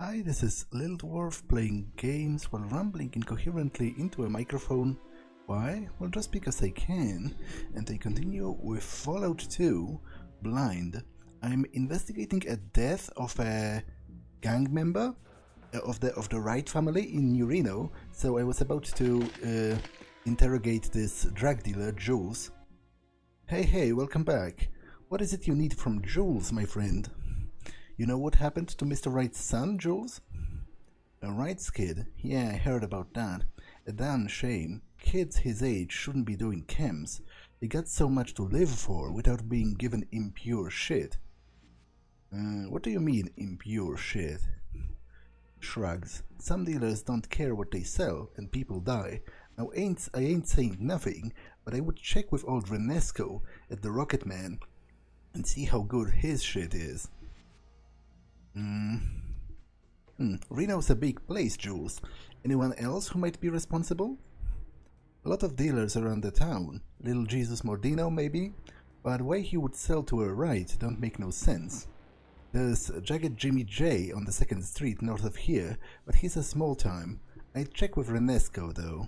Hi, this is Little Dwarf playing games while rambling incoherently into a microphone. Why? Well, just because I can. And I continue with Fallout 2, Blind. I'm investigating a death of a gang member of the Wright family in New Reno, so I was about to interrogate this drug dealer, Jules. Hey, welcome back. What is it you need from Jules, my friend? You know what happened to Mr. Wright's son, Jules? A Wright's kid? Yeah, I heard about that. A damn shame. Kids his age shouldn't be doing chems. They got so much to live for without being given impure shit. What do you mean, impure shit? Shrugs. Some dealers don't care what they sell, and people die. Now, I ain't saying nothing, but I would check with old Renesco at the Rocket Man and see how good his shit is. Reno's a big place, Jules. Anyone else who might be responsible? A lot of dealers around the town. Little Jesus Mordino, maybe? But why he would sell to a Wright don't make no sense. There's Jagged Jimmy J on the 2nd Street north of here, but he's a small time. I'd check with Renesco, though.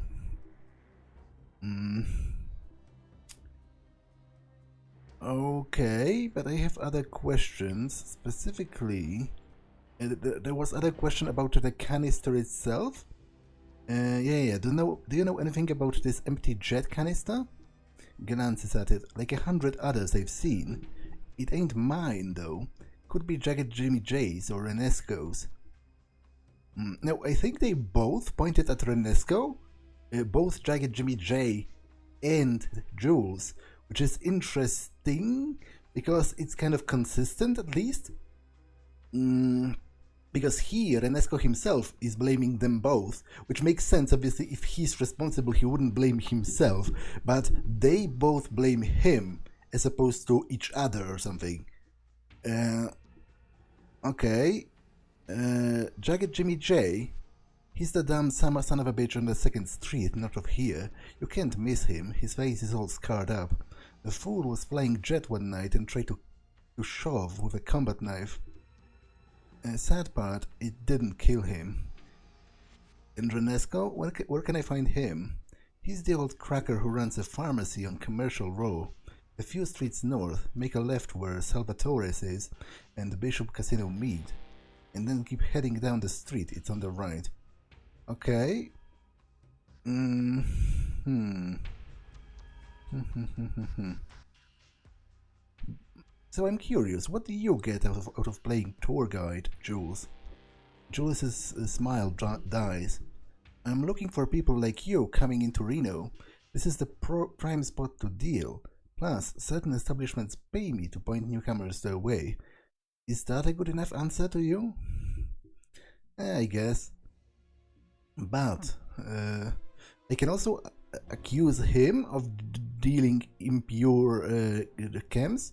Okay, but I have other questions. Specifically, there was other question about the canister itself. Yeah. Do you know anything about this empty jet canister? Glances at it, like 100 others I've seen. It ain't mine, though. Could be Jagged Jimmy J's or Renesco's. Now, I think they both pointed at Renesco. Both Jagged Jimmy J and Jules, which is interesting because it's kind of consistent, at least. Because he, Renesco himself, is blaming them both, which makes sense. Obviously, if he's responsible, he wouldn't blame himself, but they both blame him as opposed to each other or something. Okay. Jagged Jimmy J. He's the damn son of a bitch on the 2nd Street, north of here. You can't miss him. His face is all scarred up. The fool was flying jet one night and tried to shove with a combat knife. Sad part, it didn't kill him. And Renesco, where can I find him? He's the old cracker who runs a pharmacy on Commercial Row. A few streets north, make a left where Salvatore's is and Bishop Casino meet. And then keep heading down the street, it's on the right. Okay. So I'm curious, what do you get out of playing tour guide, Jules? Jules' smile dies. I'm looking for people like you coming into Reno. This is the prime spot to deal. Plus, certain establishments pay me to point newcomers their way. Is that a good enough answer to you? I guess. But I can also accuse him of dealing impure chems.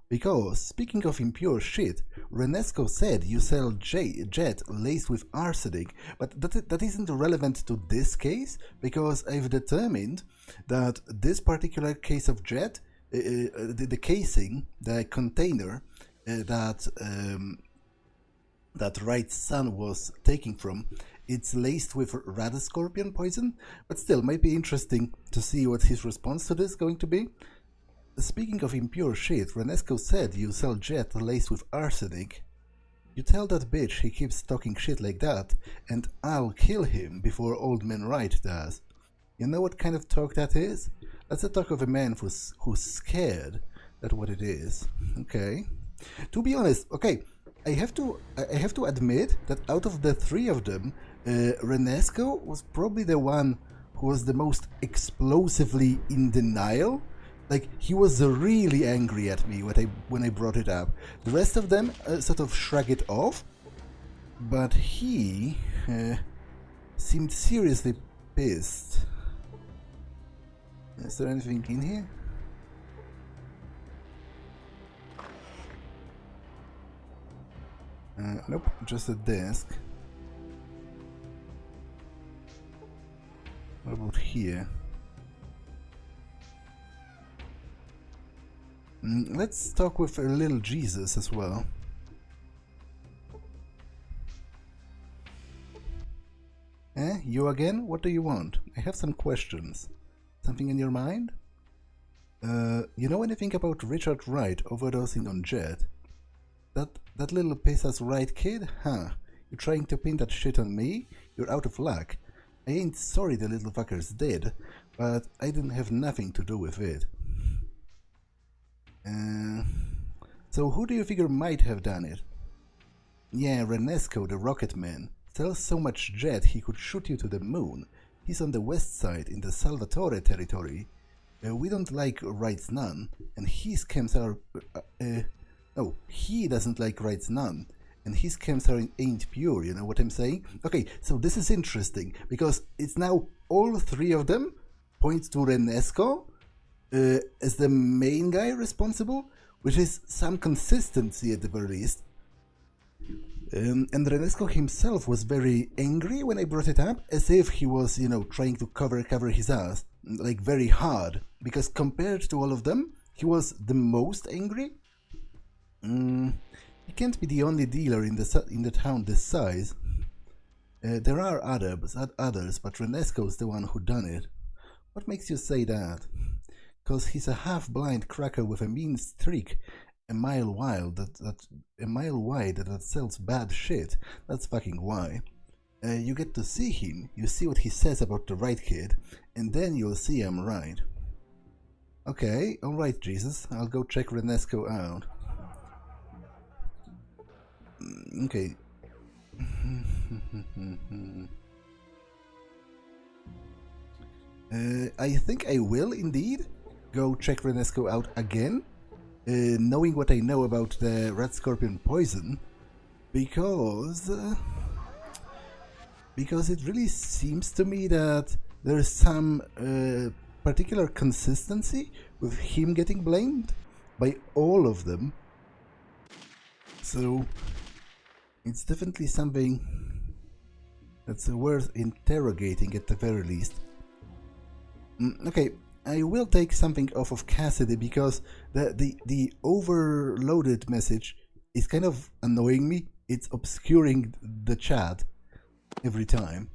Because, speaking of impure shit, Renesco said you sell jet laced with arsenic, but that isn't relevant to this case, because I've determined that this particular case of jet, the casing, the container that Wright's son was taking from, it's laced with radiscorpion poison, but still might be interesting to see what his response to this is going to be. Speaking of impure shit, Renesco said you sell jet laced with arsenic. You tell that bitch he keeps talking shit like that, and I'll kill him before old man Wright does. You know what kind of talk that is? That's the talk of a man who's scared. That's what it is. Okay. To be honest, okay, I have to admit that out of the three of them, Renesco was probably the one who was the most explosively in denial. Like, he was really angry at me when I brought it up. The rest of them sort of shrug it off, but he seemed seriously pissed. Is there anything in here? Nope, just a desk. What about here? Let's talk with a little Jesus as well. Eh? You again? What do you want? I have some questions. Something in your mind? You know anything about Richard Wright overdosing on Jet? That little piss-ass Wright kid? Huh? You trying to pin that shit on me? You're out of luck. I ain't sorry the little fucker's dead, but I didn't have nothing to do with it. So who do you figure might have done it? Yeah, Renesco, the rocket man. Sells so much jet he could shoot you to the moon. He's on the west side in the Salvatore territory. We don't like Wright's none, and his scams are... no, he doesn't like Wright's none, and his scams ain't pure, you know what I'm saying? Okay, so this is interesting, because it's now all three of them point to Renesco as the main guy responsible, which is some consistency at the very least. And Renesco himself was very angry when I brought it up, as if he was, you know, trying to cover his ass, like very hard, because compared to all of them, he was the most angry. He can't be the only dealer in the town this size. There are others, but Renesco's the one who done it. What makes you say that? 'Cause he's a half-blind cracker with a mean streak, a mile wide that sells bad shit. That's fucking why. You get to see him, you see what he says about the right kid, and then you'll see I'm right. Okay, alright Jesus, I'll go check Renesco out. Okay. I think I will indeed go check Renesco out again, knowing what I know about the rat scorpion poison, because it really seems to me that there's some particular consistency with him getting blamed by all of them. So it's definitely something that's worth interrogating at the very least. Okay, I will take something off of Cassidy because the overloaded message is kind of annoying me. It's obscuring the chat every time.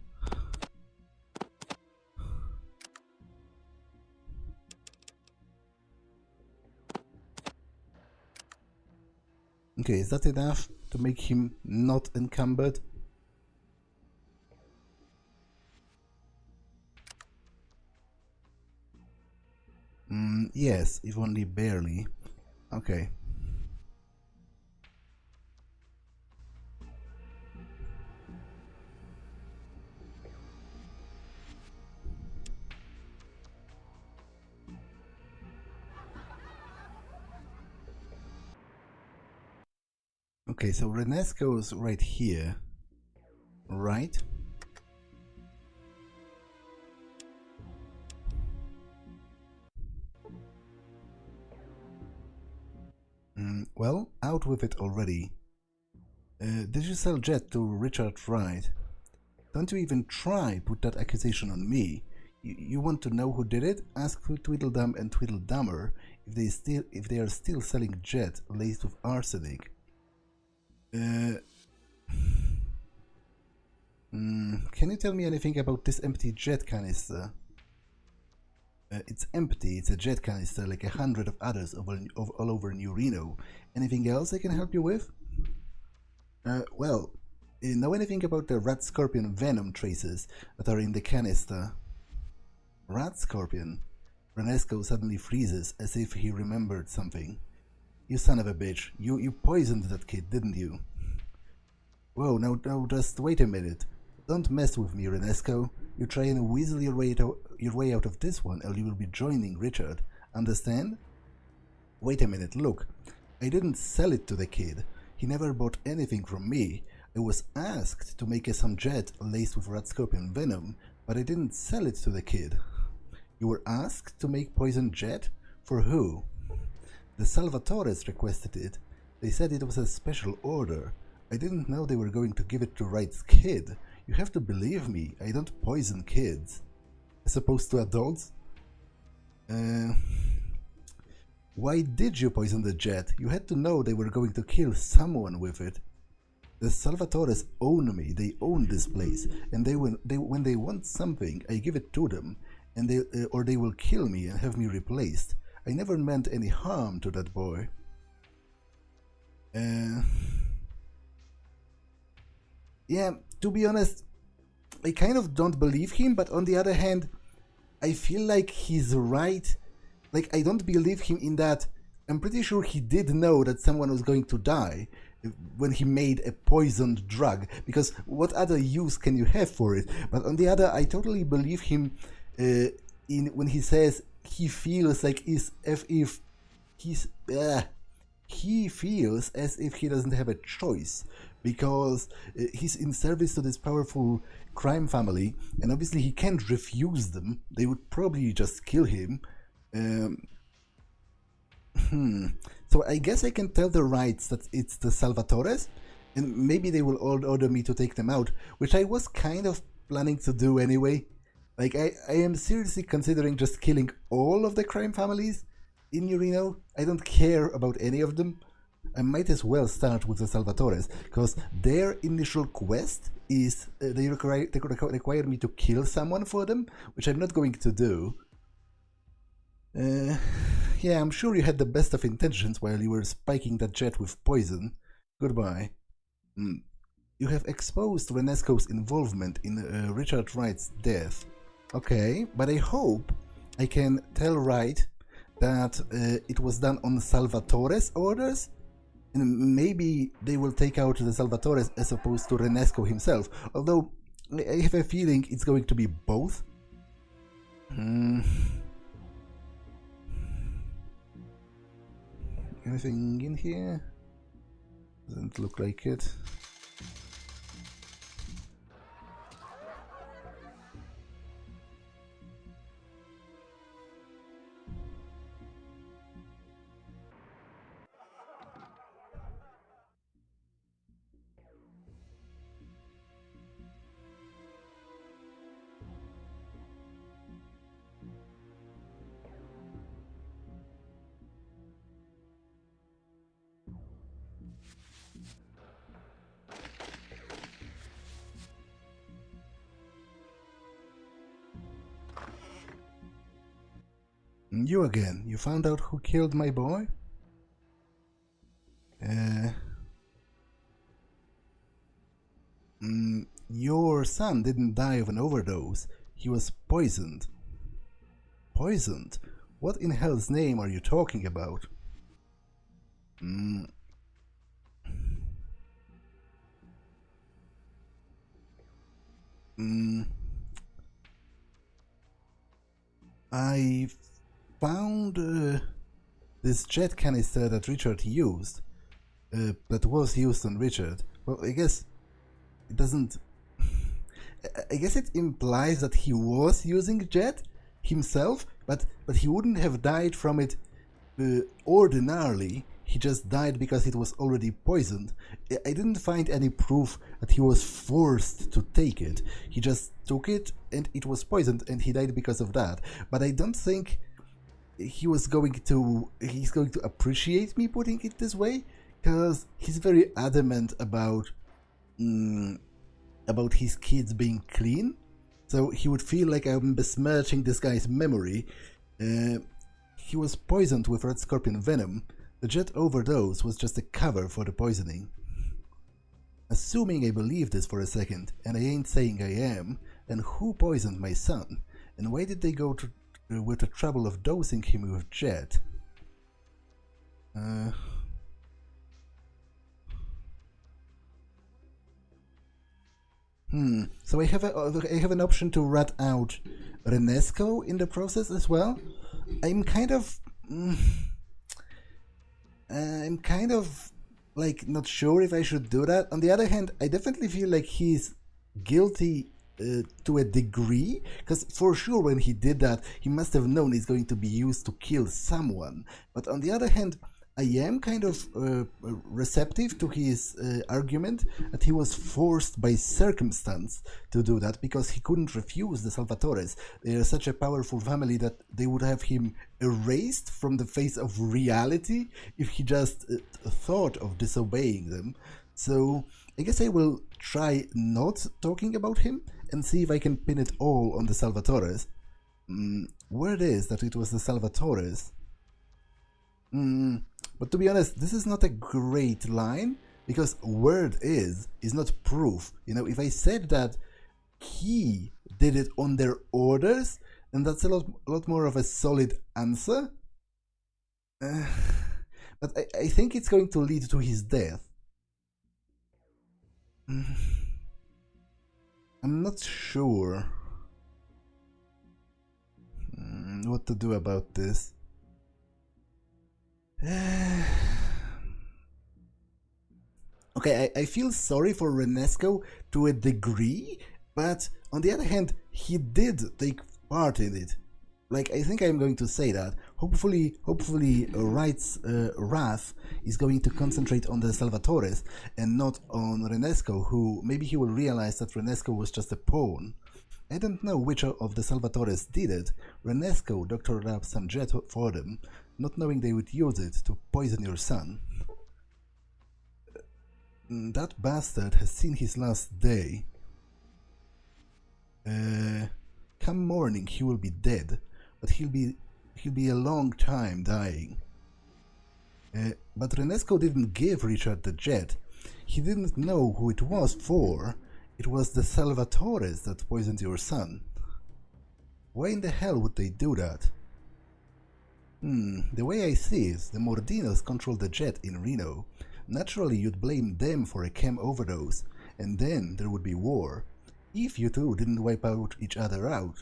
Okay, is that enough to make him not encumbered? Yes, if only barely. Okay. Okay, so Renesco's right here, right? Well, out with it already. Did you sell Jet to Richard Wright? Don't you even try put that accusation on me. You want to know who did it? Ask Tweedledum and Tweedledummer if they are still selling Jet laced with arsenic. Can you tell me anything about this empty Jet canister? It's empty, it's a Jet canister like 100 of others all over New Reno. Anything else I can help you with? Well, you know anything about the rat scorpion venom traces that are in the canister? Rat scorpion? Renesco suddenly freezes as if he remembered something. You son of a bitch, you poisoned that kid, didn't you? Whoa, now just wait a minute. Don't mess with me, Renesco. You try and weasel your way out of this one, or you will be joining Richard. Understand? Wait a minute, look. I didn't sell it to the kid. He never bought anything from me. I was asked to make some Jet laced with rat scorpion venom, but I didn't sell it to the kid. You were asked to make poison Jet? For who? The Salvatores requested it. They said it was a special order. I didn't know they were going to give it to Wright's kid. You have to believe me, I don't poison kids. As opposed to adults? Why did you poison the Jet? You had to know they were going to kill someone with it. The Salvatores own me. They own this place, and when they want something, I give it to them, and they will kill me and have me replaced. I never meant any harm to that boy. Yeah, to be honest, I kind of don't believe him, but on the other hand, I feel like he's right. Like, I don't believe him in that. I'm pretty sure he did know that someone was going to die when he made a poisoned drug, because what other use can you have for it? But on the other, I totally believe him when he says he feels like he feels as if he doesn't have a choice, because he's in service to this powerful crime family, and obviously he can't refuse them. They would probably just kill him. So I guess I can tell the Wrights that it's the Salvatores, and maybe they will all order me to take them out, which I was kind of planning to do anyway. Like, I am seriously considering just killing all of the crime families in Reno. I don't care about any of them. I might as well start with the Salvatores, because their initial quest is they require me to kill someone for them, which I'm not going to do. Yeah, I'm sure you had the best of intentions while you were spiking that jet with poison. Goodbye. You have exposed Renesco's involvement in Richard Wright's death. Okay, but I hope I can tell Wright that it was done on Salvatore's orders, and maybe they will take out the Salvatores as opposed to Renesco himself, although I have a feeling it's going to be both. Anything in here? Doesn't look like it. You again. You found out who killed my boy? Your son didn't die of an overdose. He was poisoned. Poisoned? What in hell's name are you talking about? I found this jet canister that Richard used, that was used on Richard. Well, I guess it doesn't... I guess it implies that he was using jet himself, but he wouldn't have died from it ordinarily. He just died because it was already poisoned. I didn't find any proof that he was forced to take it. He just took it and it was poisoned and he died because of that. But I don't think he's going to appreciate me putting it this way, because he's very adamant about his kids being clean. So he would feel like I'm besmirching this guy's memory. He was poisoned with red scorpion venom. The jet overdose was just a cover for the poisoning. Assuming I believe this for a second, and I ain't saying I am, then who poisoned my son? And why did they go with the trouble of dosing him with jet? So I have an option to rat out Renesco in the process as well. I'm kind of like not sure if I should do that. On the other hand, I definitely feel like he's guilty to a degree, because for sure when he did that, he must have known it's going to be used to kill someone. But on the other hand, I am kind of receptive to his argument that he was forced by circumstance to do that, because he couldn't refuse the Salvatores. They are such a powerful family that they would have him erased from the face of reality if he just thought of disobeying them. So I guess I will try not talking about him and see if I can pin it all on the Salvatores. Word is that it was the Salvatores. But to be honest, this is not a great line, because word is not proof. You know, if I said that he did it on their orders, then that's a lot more of a solid answer. But I think it's going to lead to his death. I'm not sure what to do about this. Okay, I feel sorry for Renesco to a degree, but on the other hand, he did take part in it. Like, I think I'm going to say that. Hopefully Wright's wrath is going to concentrate on the Salvatores and not on Renesco, who maybe he will realize that Renesco was just a pawn. I don't know which of the Salvatores did it. Renesco doctored up some jet for them, not knowing they would use it to poison your son. That bastard has seen his last day. Come morning he will be dead, but he'll be a long time dying. But Renesco didn't give Richard the jet. He didn't know who it was for. It was the Salvatores that poisoned your son. Why in the hell would they do that? The way I see it, the Mordinos control the jet in Reno. Naturally, you'd blame them for a chem overdose, and then there would be war. If you two didn't wipe each other out,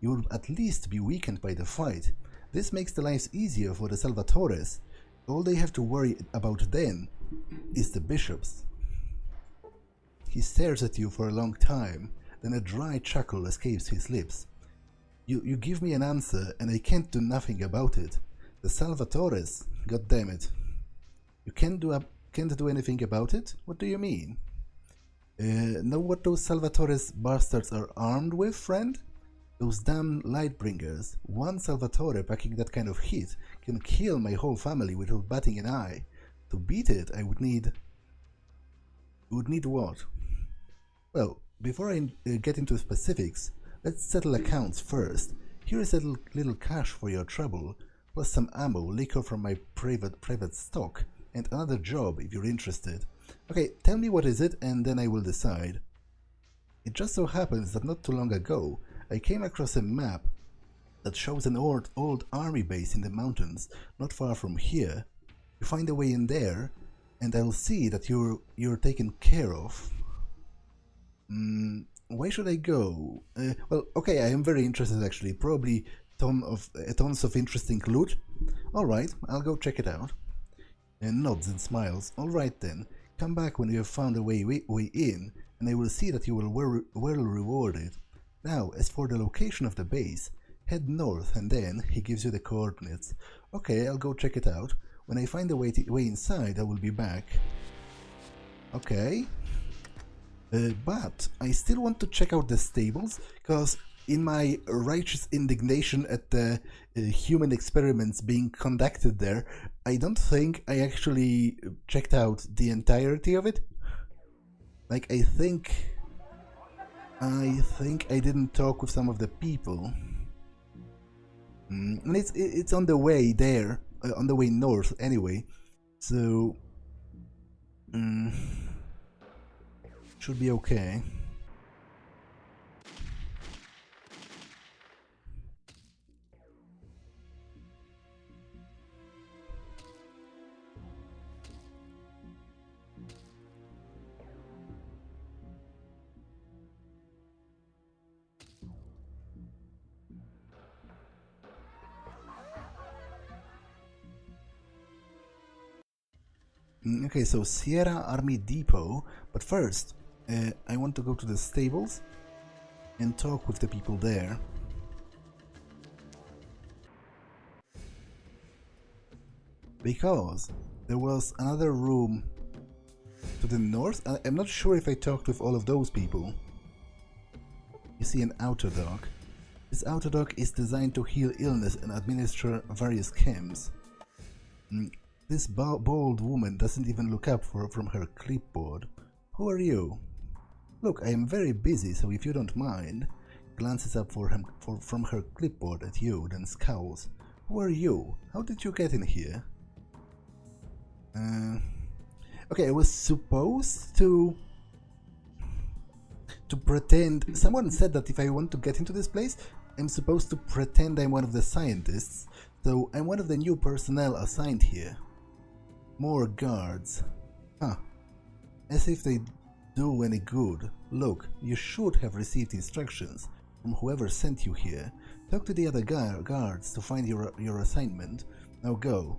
you would at least be weakened by the fight. This makes the lives easier for the Salvatores. All they have to worry about then is the bishops. He stares at you for a long time, then a dry chuckle escapes his lips. You give me an answer, and I can't do nothing about it. The Salvatores, goddammit. You can't do anything about it? What do you mean? Know what those Salvatores bastards are armed with, friend? Those damn Lightbringers. One Salvatore packing that kind of heat can kill my whole family without batting an eye. To beat it, I would need... Would need what? Well, before I get into specifics, let's settle accounts first. Here is a little cash for your trouble, plus some ammo, liquor from my private stock, and another job if you're interested. Okay, tell me what is it, and then I will decide. It just so happens that not too long ago, I came across a map that shows an old army base in the mountains, not far from here. You find a way in there, and I'll see that you're taken care of. Where should I go? Well, okay, I am very interested actually. Probably tons of interesting loot. Alright, I'll go check it out. And nods and smiles. Alright then, come back when you have found a way in, and I will see that you will well rewarded. Now, as for the location of the base, head north and then he gives you the coordinates. Okay, I'll go check it out. When I find a way inside, I will be back. Okay. But I still want to check out the stables, because in my righteous indignation at the human experiments being conducted there, I don't think I actually checked out the entirety of it. Like, I think I didn't talk with some of the people. And it's on the way there, on the way north anyway, so should be okay. Okay, so Sierra Army Depot, but first I want to go to the stables and talk with the people there. Because there was another room to the north. I'm not sure if I talked with all of those people. You see an autodoc. This autodoc is designed to heal illness and administer various chems. This bald woman doesn't even look up from her clipboard. Who are you? Look, I am very busy, so if you don't mind. Glances up from her clipboard at you, then scowls. Who are you? How did you get in here? Okay, I was supposed to pretend. Someone said that if I want to get into this place, I'm supposed to pretend I'm one of the scientists. So I'm one of the new personnel assigned here. More guards. Huh. As if they do any good. Look, you should have received instructions from whoever sent you here. Talk to the other guards to find your assignment. Now go.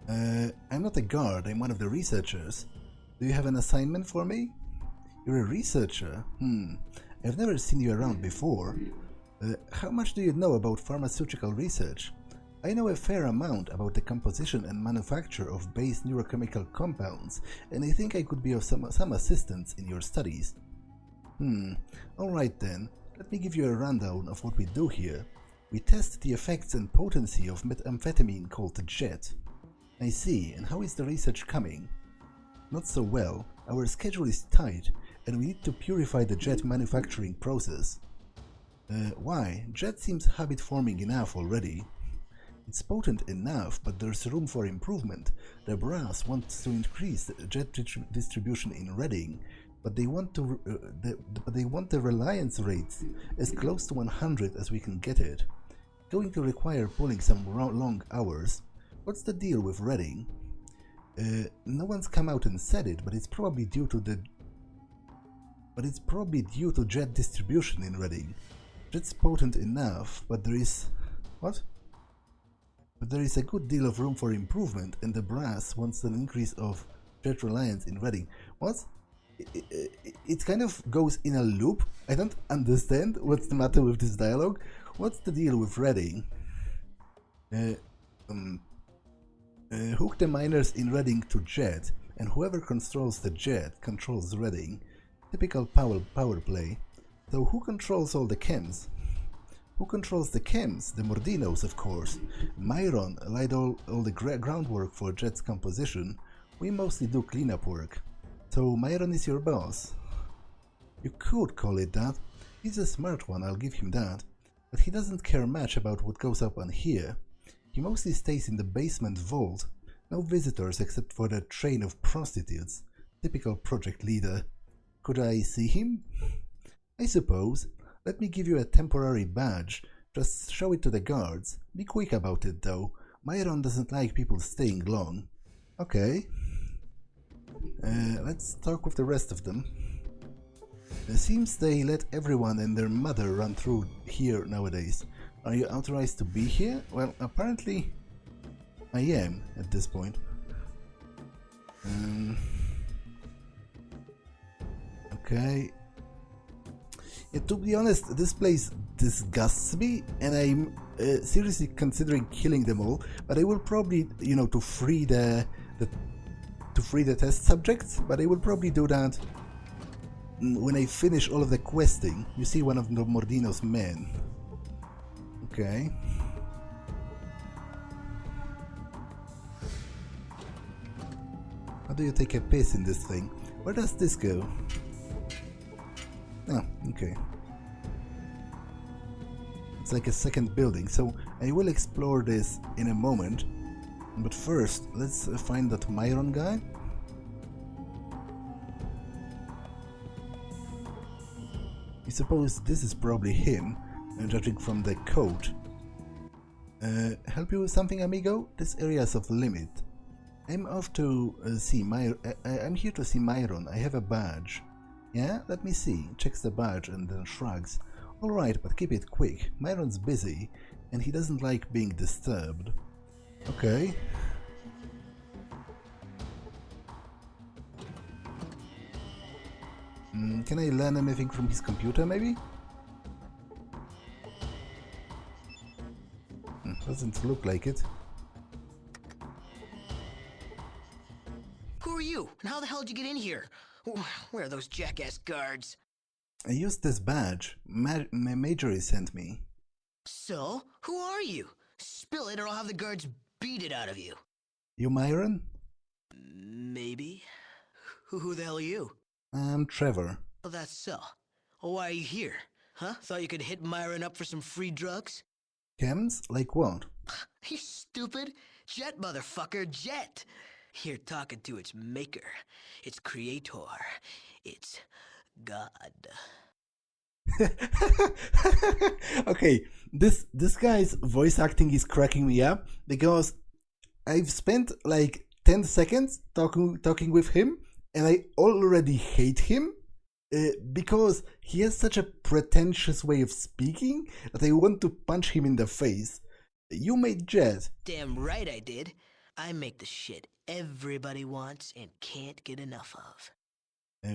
I'm not a guard, I'm one of the researchers. Do you have an assignment for me? You're a researcher? I've never seen you around before. How much do you know about pharmaceutical research? I know a fair amount about the composition and manufacture of base neurochemical compounds, and I think I could be of some assistance in your studies. Alright then, let me give you a rundown of what we do here. We test the effects and potency of methamphetamine called Jet. I see, and how is the research coming? Not so well. Our schedule is tight, and we need to purify the Jet manufacturing process. Why? Jet seems habit-forming enough already. It's potent enough, but there's room for improvement. The brass wants to increase the Jet distribution in Reading, but they want the reliance rates as close to 100 as we can get it. Going to require pulling some long hours. What's the deal with Reading? No one's come out and said it, but it's probably due to Jet distribution in Reading. Jet's potent enough, but there is... What? But there is a good deal of room for improvement, and the brass wants an increase of Jet reliance in Reading. What? It kind of goes in a loop. I don't understand what's the matter with this dialogue. What's the deal with Reading? Hook the miners in Reading to Jet, and whoever controls the Jet controls Reading. Typical power play. So who controls all the chems? Who controls the chems? The Mordinos, of course. Myron laid all the groundwork for Jet's composition. We mostly do cleanup work. So Myron is your boss. You could call it that. He's a smart one, I'll give him that. But he doesn't care much about what goes up on here. He mostly stays in the basement vault. No visitors except for the train of prostitutes. Typical project leader. Could I see him? I suppose. Let me give you a temporary badge. Just show it to the guards. Be quick about it, though. Myron doesn't like people staying long. Okay. Let's talk with the rest of them. It seems they let everyone and their mother run through here nowadays. Are you authorized to be here? Well, apparently I am at this point. Okay. Yeah, to be honest, this place disgusts me, and I'm seriously considering killing them all. But I will probably, to free the test subjects. But I will probably do that when I finish all of the questing. You see one of the Mordino's men. Okay. How do you take a piss in this thing? Where does this go? Oh, okay. It's like a second building, so I will explore this in a moment. But first, let's find that Myron guy. I suppose this is probably him, judging from the coat. Help you with something, amigo? This area is off limit. I'm off to see Myron. I'm here to see Myron. I have a badge. Yeah, let me see. Checks the badge and then shrugs. Alright, but keep it quick. Myron's busy, and he doesn't like being disturbed. Okay. Can I learn anything from his computer, maybe? Doesn't look like it. Who are you? And how the hell did you get in here? Where are those jackass guards? I used this badge. Majory sent me. So? Who are you? Spill it or I'll have the guards beat it out of you. You Myron? Maybe. Who the hell are you? I'm Trevor. Oh, that's so. Oh, why are you here? Huh? Thought you could hit Myron up for some free drugs? Chems? Like what? You stupid. Jet, motherfucker, Jet. You're talking to its maker, its creator, its God. Okay, this guy's voice acting is cracking me up because I've spent like 10 seconds talking with him and I already hate him because he has such a pretentious way of speaking that I want to punch him in the face. You made Jet. Damn right I did. I make the shit everybody wants and can't get enough of.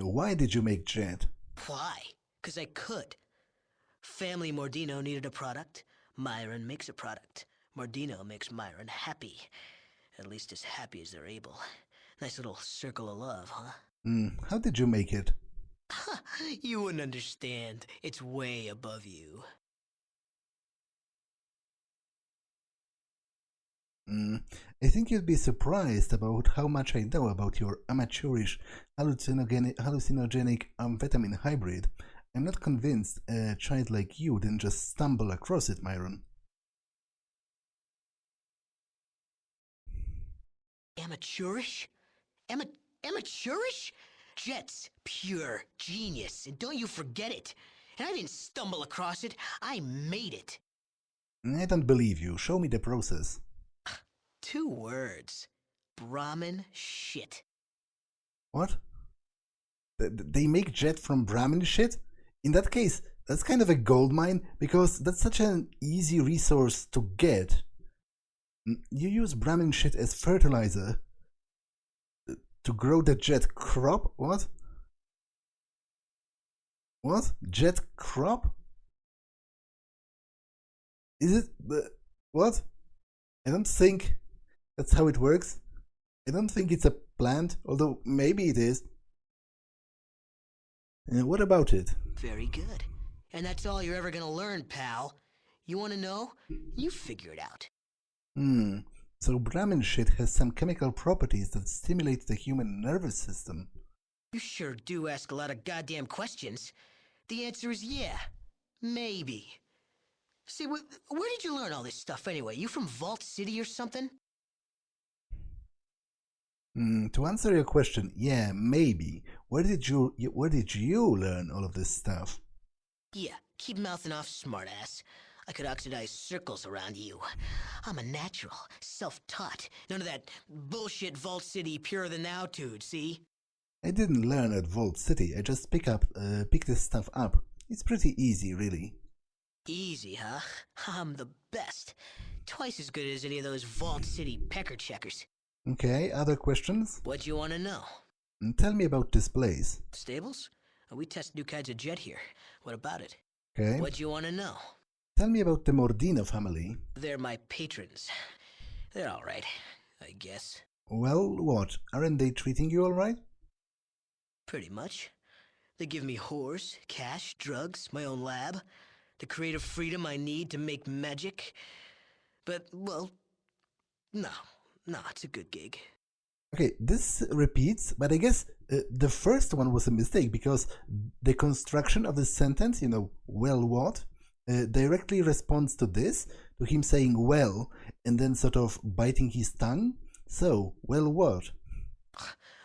Why did you make Jet? Why? 'Cause I could. Family Mordino needed a product. Myron makes a product. Mordino makes Myron happy. At least as happy as they're able. Nice little circle of love, huh? How did you make it? You wouldn't understand. It's way above you. I think you'd be surprised about how much I know about your amateurish hallucinogenic amphetamine hybrid. I'm not convinced a child like you didn't just stumble across it, Myron. Amateurish? Amateurish? Jet's pure genius, and don't you forget it. And I didn't stumble across it, I made it. I don't believe you. Show me the process. 2 words. Brahmin shit. What? They make Jet from Brahmin shit? In that case, that's kind of a gold mine because that's such an easy resource to get. You use Brahmin shit as fertilizer to grow the Jet crop? What? What? Jet crop? Is it? What? I don't think that's how it works. I don't think it's a plant, although maybe it is. What about it? Very good. And that's all you're ever gonna learn, pal. You wanna know? You figure it out. So Brahmin shit has some chemical properties that stimulate the human nervous system. You sure do ask a lot of goddamn questions. The answer is yeah. Maybe. See, where did you learn all this stuff anyway? You from Vault City or something? To answer your question, yeah, maybe. Where did you learn all of this stuff? Yeah, keep mouthing off, smartass. I could oxidize circles around you. I'm a natural, self-taught. None of that bullshit Vault City pure the now-tude, see? I didn't learn at Vault City. I just pick this stuff up. It's pretty easy, really. Easy, huh? I'm the best. Twice as good as any of those Vault City pecker checkers. Okay, other questions? What you want to know? Tell me about this place. Stables? We test new kinds of jet here. What about it? Okay. What you want to know? Tell me about the Mordino family. They're my patrons. They're all right, I guess. Well, what? Aren't they treating you all right? Pretty much. They give me whores, cash, drugs, my own lab, the creative freedom I need to make magic. But, well, no, it's a good gig. Okay, this repeats, but I guess the first one was a mistake because the construction of the sentence, well what, directly responds to this, to him saying well, and then sort of biting his tongue. So, well what?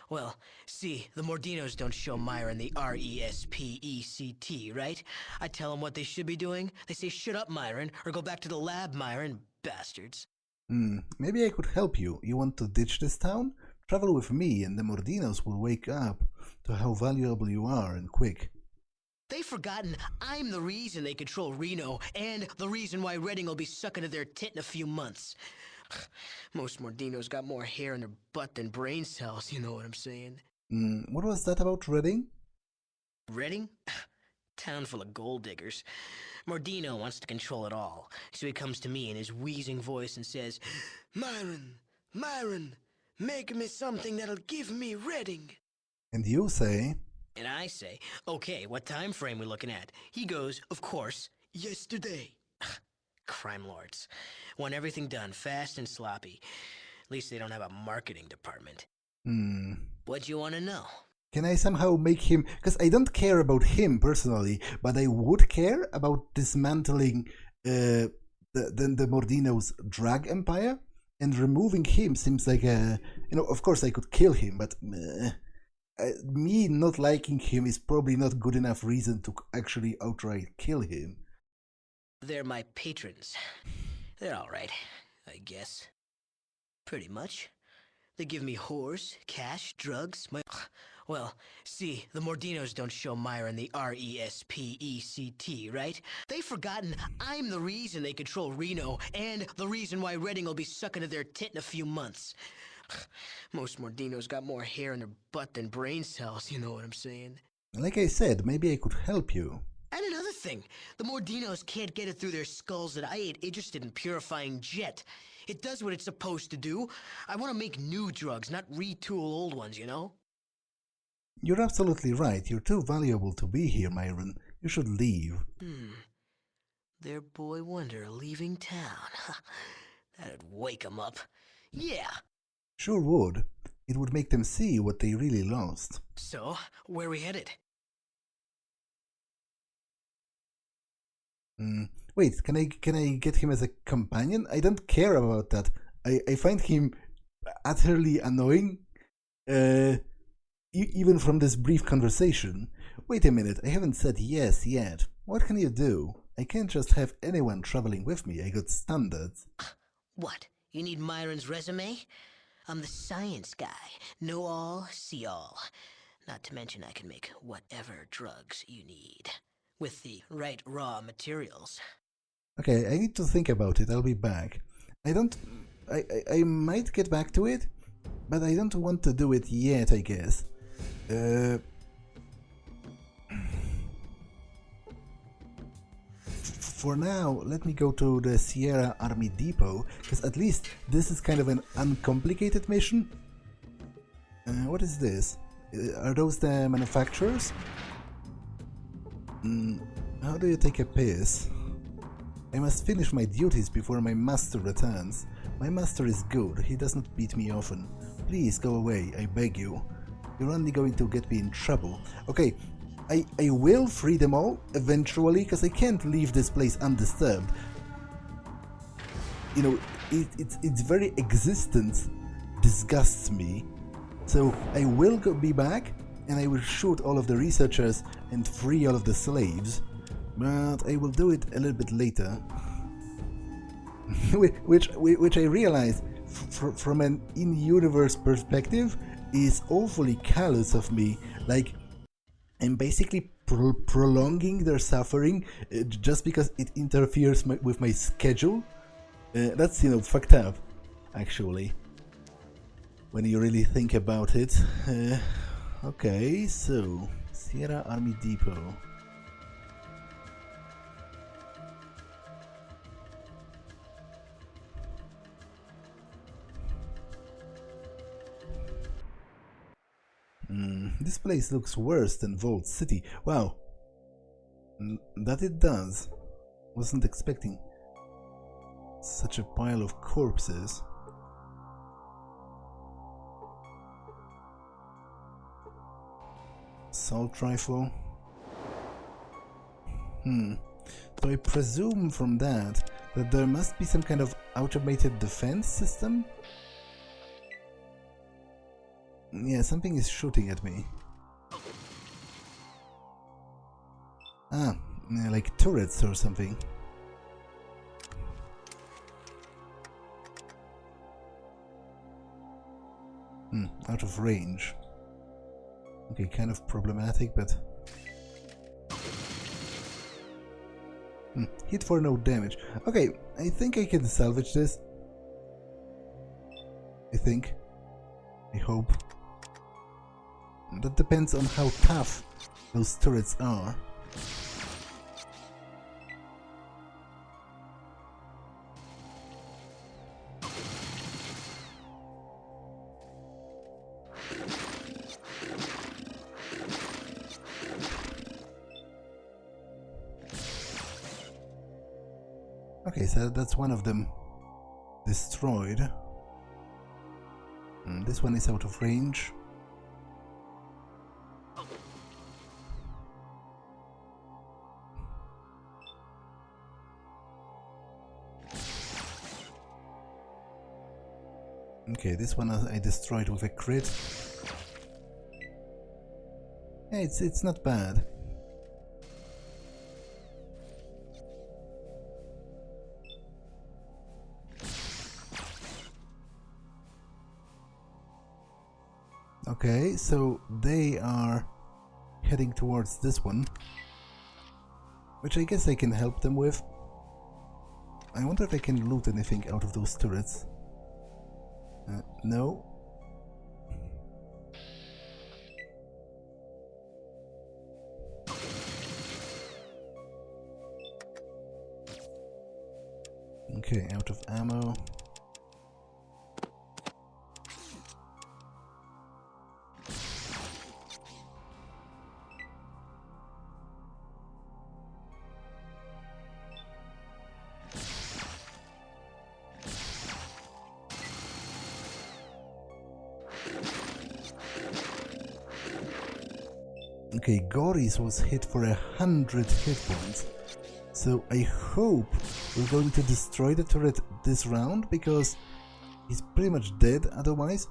Well, see, the Mordinos don't show Myron the R-E-S-P-E-C-T, right? I tell them what they should be doing. They say, shut up, Myron, or go back to the lab, Myron, bastards. Maybe I could help you. You want to ditch this town? Travel with me and the Mordinos will wake up to how valuable you are and quick. They've forgotten I'm the reason they control Reno and the reason why Redding will be sucking to their tit in a few months. Most Mordinos got more hair in their butt than brain cells, you know what I'm saying? What was that about Redding? Redding? Town full of gold diggers. Mordino wants to control it all, so he comes to me in his wheezing voice and says, Myron, make me something that'll give me Redding. And you say? And I say, okay, what time frame we looking at? He goes, of course, yesterday. Crime lords. Want everything done fast and sloppy. least they don't have a marketing department. Hmm. What you want to know? Can I somehow make him... Because I don't care about him personally, but I would care about dismantling the Mordino's drug empire, and removing him seems like a... of course I could kill him, but me not liking him is probably not good enough reason to actually outright kill him. They're my patrons. They're alright, I guess. Pretty much. They give me whores, cash, drugs, Well, see, the Mordinos don't show Myron the R-E-S-P-E-C-T, right? They've forgotten I'm the reason they control Reno, and the reason why Redding will be sucking to their tit in a few months. Most Mordinos got more hair in their butt than brain cells, you know what I'm saying? Like I said, maybe I could help you. And another thing, the Mordinos can't get it through their skulls that I ain't interested in purifying jet. It does what it's supposed to do. I want to make new drugs, not retool old ones, you know? You're absolutely right. You're too valuable to be here, Myron. You should leave. Their boy wonder leaving town. That'd wake 'em up. Yeah. Sure would. It would make them see what they really lost. So, where we headed? Wait, can I get him as a companion? I don't care about that. I find him utterly annoying, even from this brief conversation. Wait a minute, I haven't said yes yet. What can you do? I can't just have anyone traveling with me. I got standards. What? You need Myron's resume? I'm the science guy. Know all, see all. Not to mention I can make whatever drugs you need. With the right raw materials. Okay, I need to think about it. I'll be back. I might get back to it, but I don't want to do it yet, I guess. For now, let me go to the Sierra Army Depot, because at least this is kind of an uncomplicated mission. What is this? Are those the manufacturers? How do you take a piss? I must finish my duties before my master returns. My master is good, he does not beat me often. Please go away, I beg you. You're only going to get me in trouble. Okay, I will free them all, eventually, because I can't leave this place undisturbed. Its very existence disgusts me. So I will be back, and I will shoot all of the researchers and free all of the slaves. But I will do it a little bit later. which I realize, from an in-universe perspective, is awfully callous of me. Like, I'm basically prolonging their suffering just because it interferes with my schedule. That's, fucked up, actually, when you really think about it. Okay, so Sierra Army Depot. This place looks worse than Vault City. Wow. That it does. Wasn't expecting such a pile of corpses. Assault rifle. So I presume from that there must be some kind of automated defense system? Yeah, something is shooting at me. Like turrets or something. Out of range. Okay, kind of problematic, but... hit for no damage. Okay, I think I can salvage this. I hope. That depends on how tough those turrets are. Okay, so that's one of them destroyed. This one is out of range. Okay, this one I destroyed with a crit. Yeah, it's not bad. Okay, so they are heading towards this one, which I guess I can help them with. I wonder if I can loot anything out of those turrets. No. Okay, out of ammo. Okay, Goris was hit for 100 hit points, so I hope we're going to destroy the turret this round, because he's pretty much dead otherwise.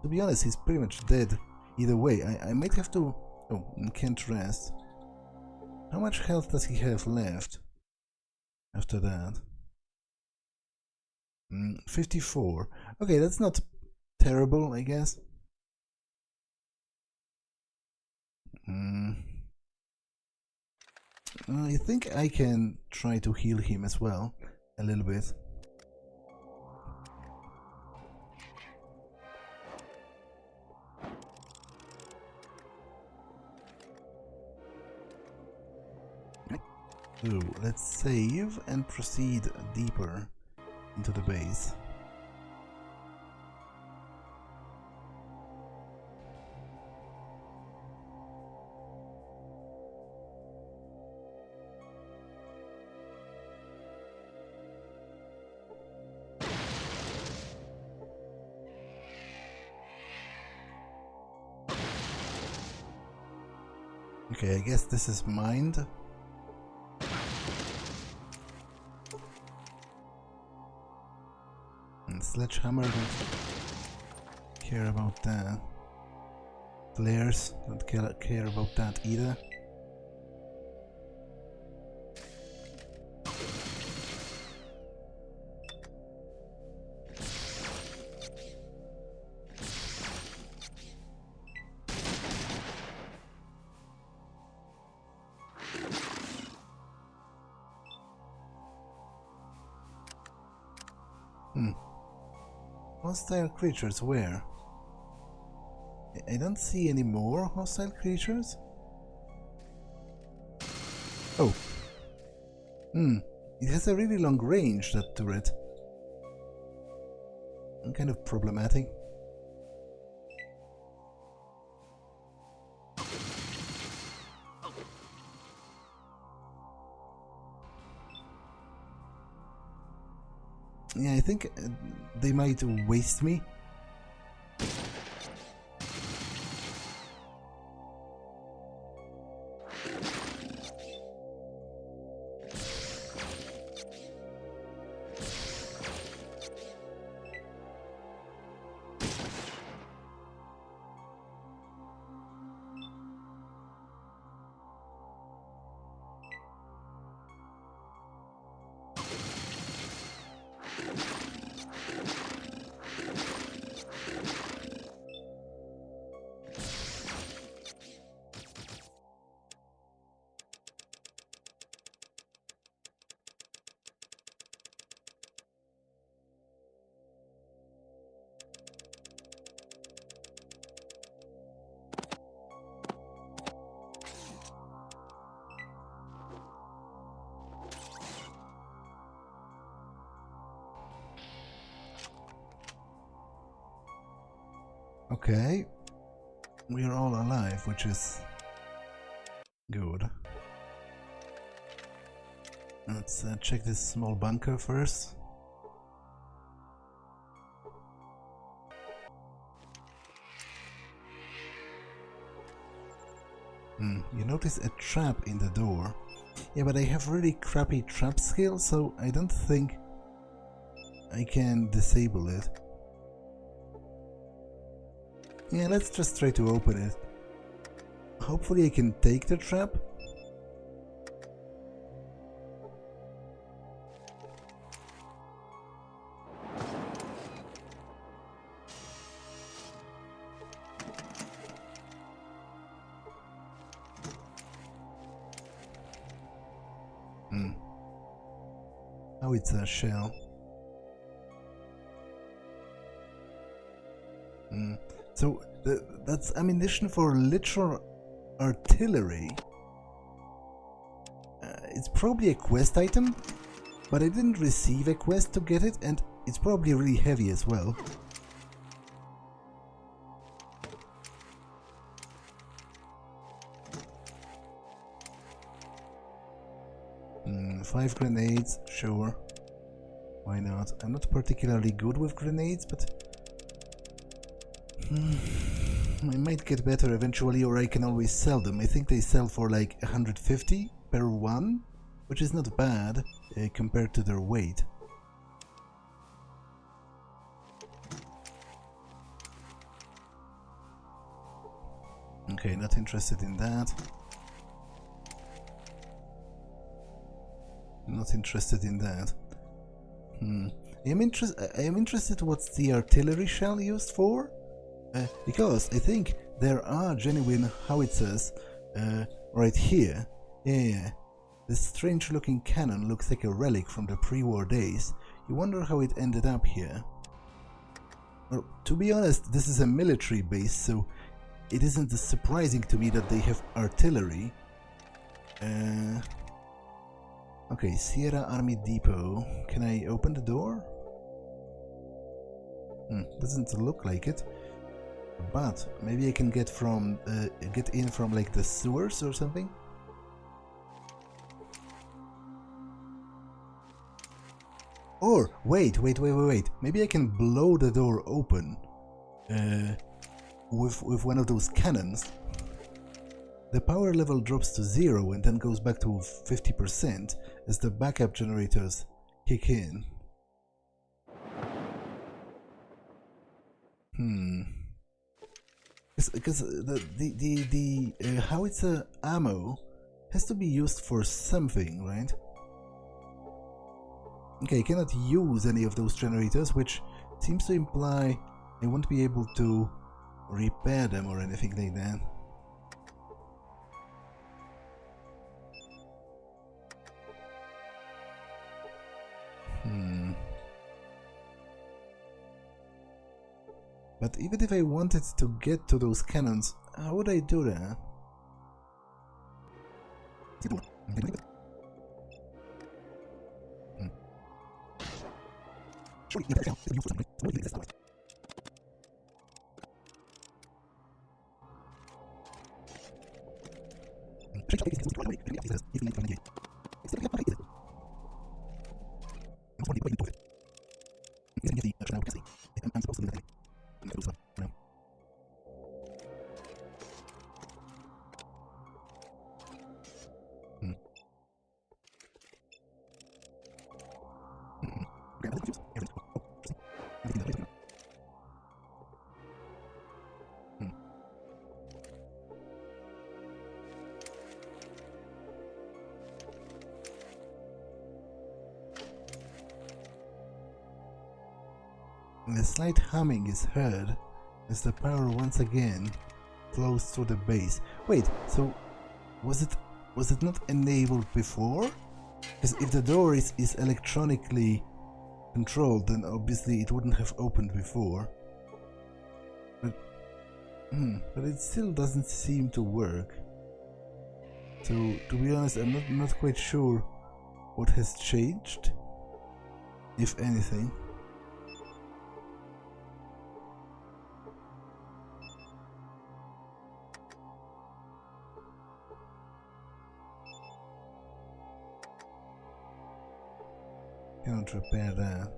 To be honest, he's pretty much dead either way. I might have to... Oh, and can't rest. How much health does he have left after that? 54. Okay, that's not terrible, I guess. I think I can try to heal him as well, a little bit. So, let's save and proceed deeper into the base. Okay, I guess this is mined. And Sledgehammer don't care about that. Flares don't care about that either. Hostile creatures, where? I don't see any more hostile creatures. Oh. It has a really long range, that turret. Kind of problematic. Yeah, I think they might waste me. Okay, we are all alive, which is good. Let's check this small bunker first. You notice a trap in the door. Yeah, but I have really crappy trap skills, so I don't think I can disable it. Yeah, let's just try to open it. Hopefully I can take the trap. Oh, it's a shell. So that's ammunition for literal artillery. It's probably a quest item, but I didn't receive a quest to get it, and it's probably really heavy as well. Five grenades, sure. Why not? I'm not particularly good with grenades, but I might get better eventually, or I can always sell them. I think they sell for like 150 per one, which is not bad compared to their weight. Okay, not interested in that. Not interested in that. I am interested what's the artillery shell used for? Because I think there are genuine howitzers right here. Yeah. This strange looking cannon looks like a relic from the pre-war days. You wonder how it ended up here. Well, to be honest, this is a military base, so it isn't surprising to me that they have artillery. Okay, Sierra Army Depot. Can I open the door? Doesn't look like it. But maybe I can get in from like the sewers or something. Or wait. Maybe I can blow the door open with one of those cannons. The power level drops to 0 and then goes back to 50% as the backup generators kick in. Because the howitzer ammo has to be used for something, right? Okay, I cannot use any of those generators, which seems to imply I won't be able to repair them or anything like that. But even if I wanted to get to those cannons, how would I do that? A slight humming is heard as the power once again flows through the base. Wait, so was it not enabled before? Because if the door is electronically controlled, then obviously it wouldn't have opened before. But it still doesn't seem to work. So to be honest, I'm not quite sure what has changed, if anything. Cannot repair that.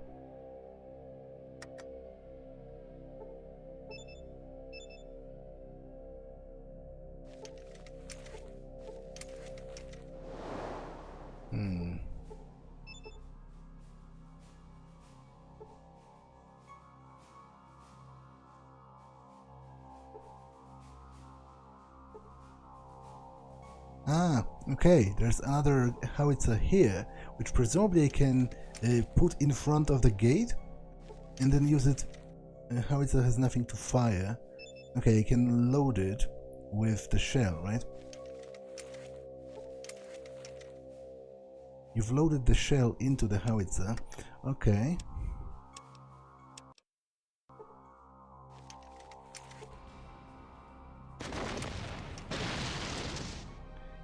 Ah, okay, there's another howitzer here, which presumably I can put in front of the gate and then use it. Howitzer has nothing to fire. Okay, I can load it with the shell, right? You've loaded the shell into the howitzer. Okay.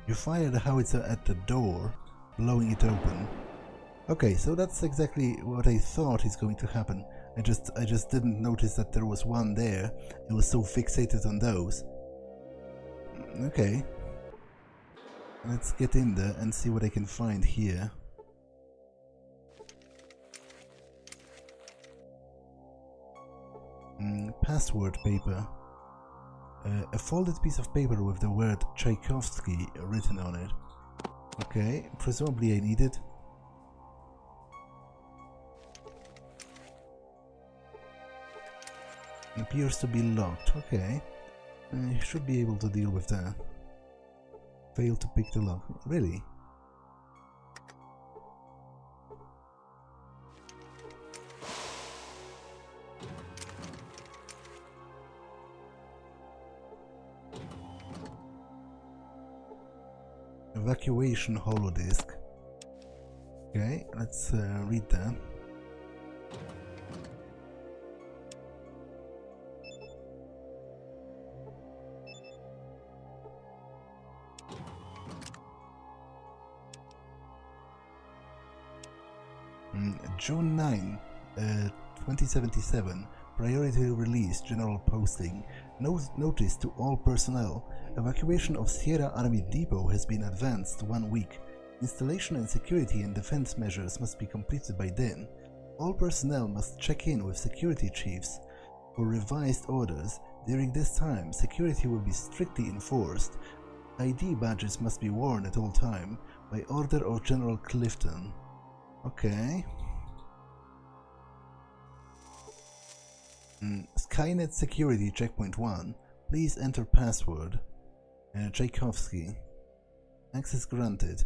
You fire the howitzer at the door, blowing it open. Okay, so that's exactly what I thought is going to happen. I just didn't notice that there was one there. I was so fixated on those. Okay. Let's get in there and see what I can find here. Password paper. A folded piece of paper with the word Tchaikovsky written on it. Okay, presumably I need it. It appears to be locked. Okay. I should be able to deal with that. Fail to pick the lock. Really? Evacuation holodisk. Okay, let's read that. June 9, 2077, priority release, general posting. Notice to all personnel. Evacuation of Sierra Army Depot has been advanced 1 week. Installation and security and defense measures must be completed by then. All personnel must check in with security chiefs for revised orders. During this time, security will be strictly enforced. ID badges must be worn at all time by order of General Clifton. Okay. Skynet security checkpoint 1. Please enter password. Tchaikovsky. Access granted.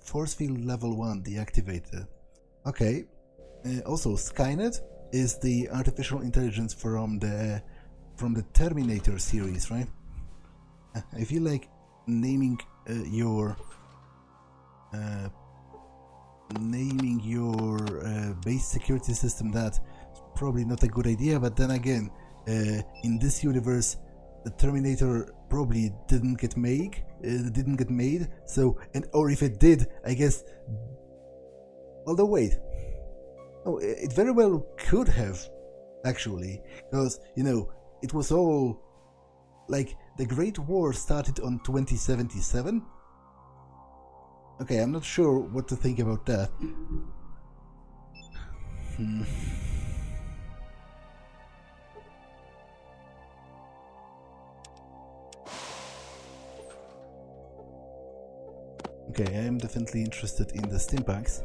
Force field level 1 deactivated. Okay. Also, Skynet is the artificial intelligence from the Terminator series, right? I feel like naming your base security system that is probably not a good idea, but then again, in this universe, the Terminator probably didn't get made. So, or if it did, I guess. Although wait, oh, it very well could have, actually, because it was all like the Great War started on 2077. Okay, I'm not sure what to think about that. Okay, I am definitely interested in the stimpaks.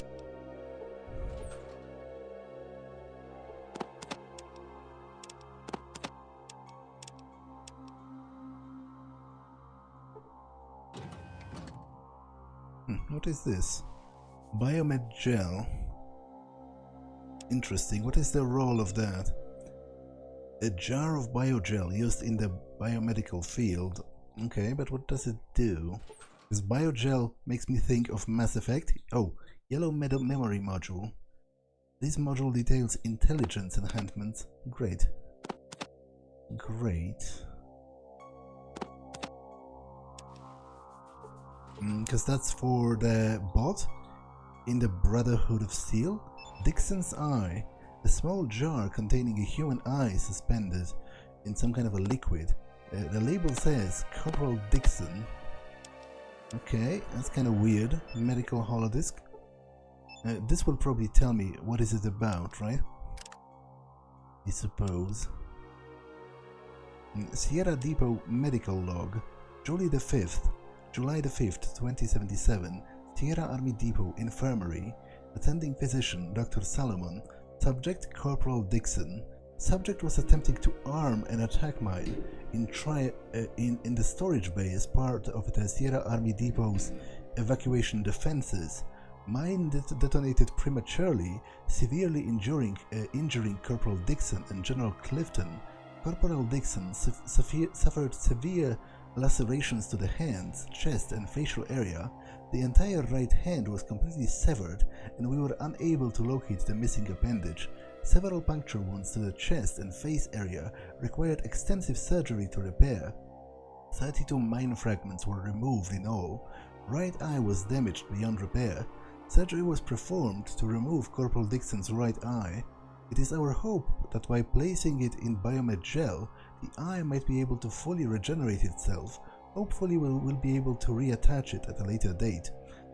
What is this? Biomed gel. Interesting. What is the role of that? A jar of biogel used in the biomedical field. Okay, but what does it do? This biogel makes me think of Mass Effect. Oh, yellow memory module. This module details intelligence enhancements. Great. Great. Because that's for the bot in the Brotherhood of Steel. Dixon's Eye. A small jar containing a human eye suspended in some kind of a liquid. The label says Corporal Dixon. Okay, that's kind of weird. Medical holodisk. This will probably tell me what is it about, right? I suppose. Sierra Depot medical log. July the 5th, 2077. Sierra Army Depot Infirmary. Attending physician Dr. Salomon. Subject Corporal Dixon. Subject was attempting to arm an attack mine in the storage bay as part of the Sierra Army Depot's evacuation defenses. Mine detonated prematurely, severely injuring Corporal Dixon and General Clifton. Corporal Dixon suffered severe lacerations to the hands, chest, and facial area. The entire right hand was completely severed, and we were unable to locate the missing appendage. Several puncture wounds to the chest and face area required extensive surgery to repair. 32 mine fragments were removed in all. Right eye was damaged beyond repair. Surgery was performed to remove Corporal Dixon's right eye. It is our hope that by placing it in biomed gel, the eye might be able to fully regenerate itself. Hopefully we'll be able to reattach it at a later date.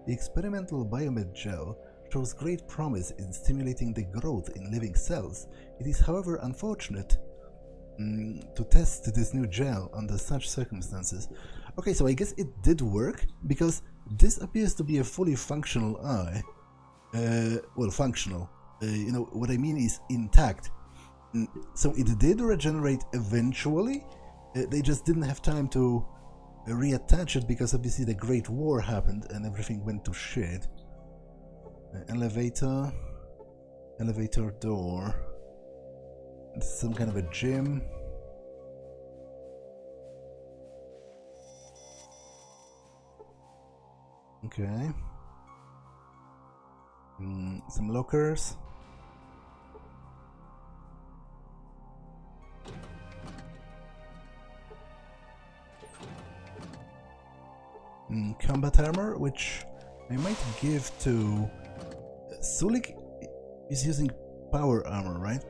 The experimental biomed gel shows great promise in stimulating the growth in living cells. It is, however, unfortunate to test this new gel under such circumstances. Okay, so I guess it did work, because this appears to be a fully functional eye. Well, functional. You know, what I mean is intact. So it did regenerate eventually. They just didn't have time to reattach it, because obviously the Great War happened and everything went to shit. Elevator door. This is some kind of a gym. Okay. Some lockers. Combat armor, which I might give to Sulik. Is using power armor, right?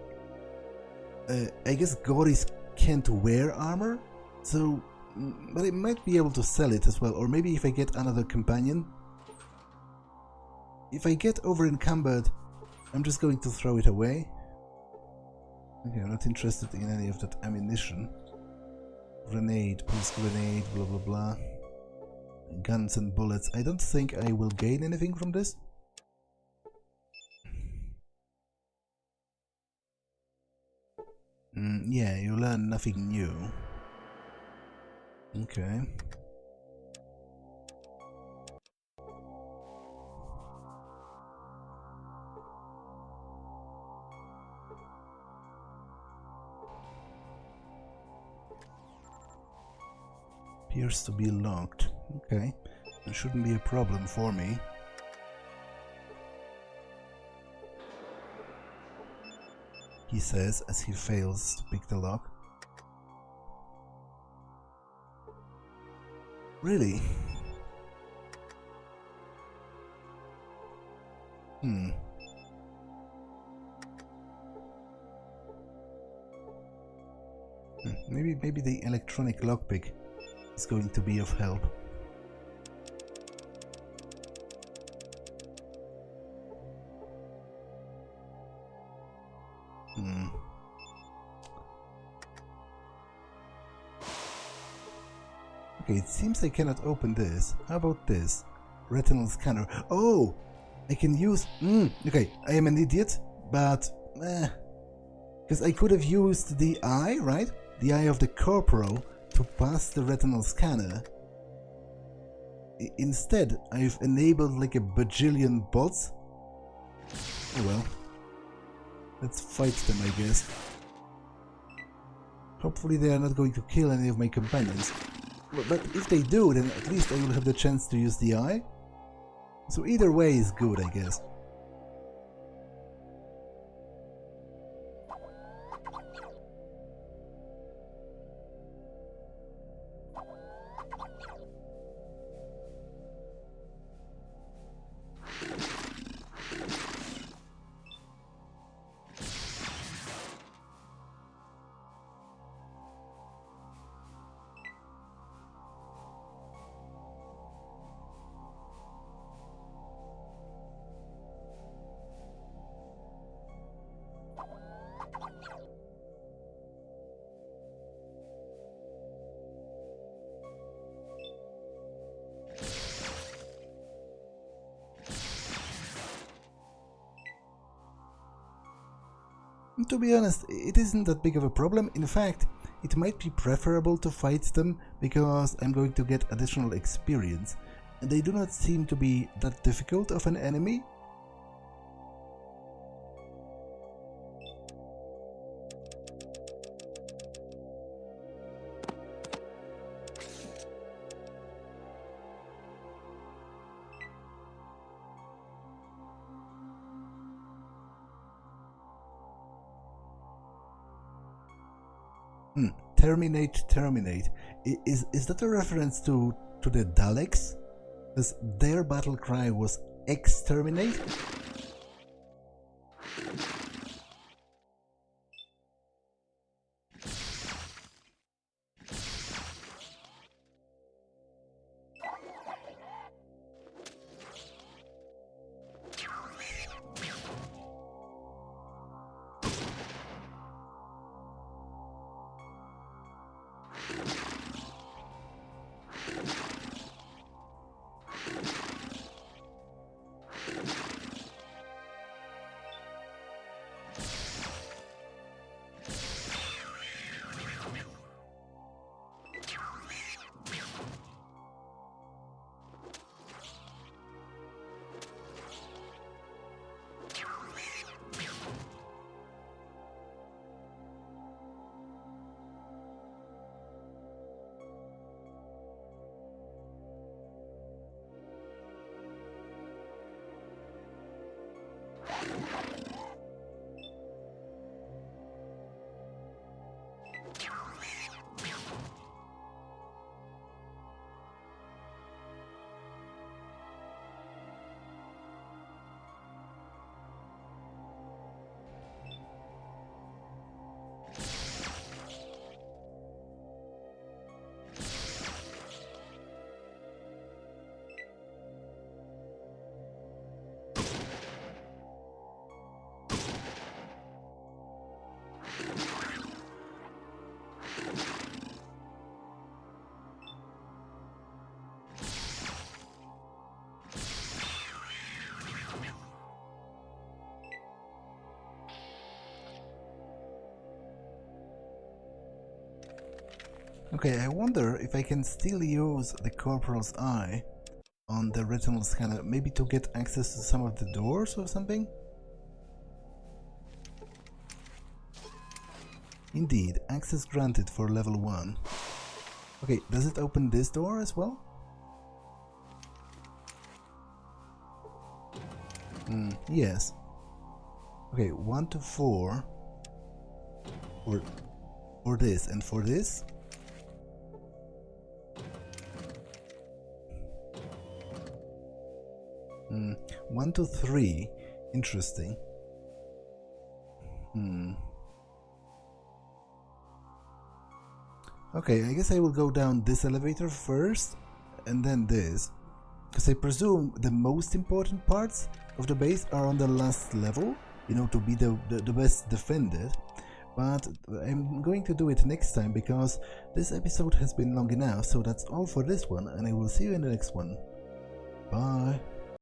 I guess Goris can't wear armor, so but I might be able to sell it as well, or maybe if I get another companion. If I get overencumbered, I'm just going to throw it away. Okay, I'm not interested in any of that ammunition. Grenade, pulse grenade, blah blah blah. Guns and bullets. I don't think I will gain anything from this. Yeah, you learn nothing new. Okay. Appears to be locked. Okay. It shouldn't be a problem for me. He says as he fails to pick the lock. Really? Maybe the electronic lockpick is going to be of help. Okay, it seems I cannot open this. How about this? Retinal scanner. Oh! I can use... Okay, I am an idiot, but... Because I could have used the eye, right? The eye of the corporal to pass the retinal scanner. Instead, I've enabled like a bajillion bots. Oh well. Let's fight them, I guess. Hopefully they are not going to kill any of my companions. But if they do, then at least I will have the chance to use the eye. So either way is good, I guess. To be honest, it isn't that big of a problem. In fact, it might be preferable to fight them because I'm going to get additional experience. And they do not seem to be that difficult of an enemy. Terminate. Is that a reference to the Daleks? Because their battle cry was exterminate? Okay, I wonder if I can still use the Corporal's Eye on the retinal scanner, maybe to get access to some of the doors or something? Indeed, access granted for level 1. Okay, does it open this door as well? Yes. Okay, 1 to 4 for this, and for this? Hmm, 1 to 3. Interesting. Okay, I guess I will go down this elevator first, and then this. Because I presume the most important parts of the base are on the last level, you know, to be the best defended. But I'm going to do it next time, because this episode has been long enough, so that's all for this one, and I will see you in the next one. Bye!